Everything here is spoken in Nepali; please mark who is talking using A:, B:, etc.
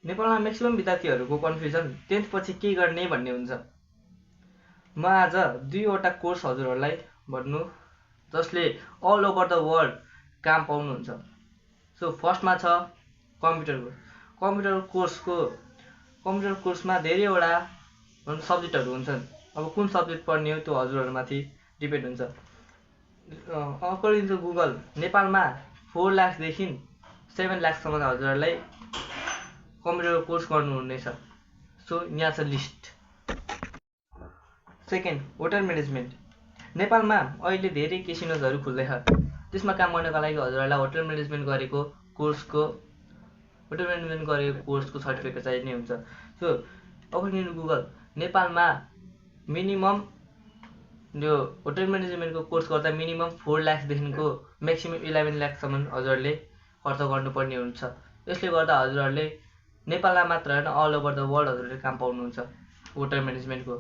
A: नेपालमा म्याक्सिमम विद्यार्थीहरूको कन्फ्युजन 10th पछि के गर्ने भन्ने हुन्छ। म आज दुईवटा कोर्स हजुरहरूलाई भन्नु जसले अल ओभर द वर्ल्ड काम पाउनुहुन्छ। सो फर्स्टमा छ कम्प्युटर कोर्स। कम्प्युटर कोर्समा धेरैवटा सब्जेक्टहरू हुन्छन्। अब कुन सब्जेक्ट पढ्ने हो त्यो हजुरहरूमाथि डिपेन्ड हुन्छ। अकर्डिङ टु गुगल नेपालमा 4 लाखदेखि 7 लाखसम्म हजुरहरूलाई कम्प्युटर कोर्स गर्नुहुनेछ। सो यहाँ छ लिस्ट। Second, hotel management. नेपालमा अहिले धेरै केसिनोजहरू खुल्दैछ। त्यसमा काम गर्नका लागि हजुरहरूलाई होटल म्यानेजमेन्ट गरेको कोर्सको सर्टिफिकेट चाहिने हुन्छ। सो अकर्डिङ टु गुगल नेपालमा मिनिमम यो होटल म्यानेजमेन्टको कोर्स गर्दा मिनिमम 4 लाखदेखिको म्याक्सिमम 11 लाखसम्म हजुरहरूले खर्च गर्नुपर्ने हुन्छ। यसले गर्दा हजुरहरूले नेपालमा मात्र होइन अल ओभर द वर्ल्ड हजुरहरूले काम पाउनुहुन्छ होटल म्यानेजमेन्टको।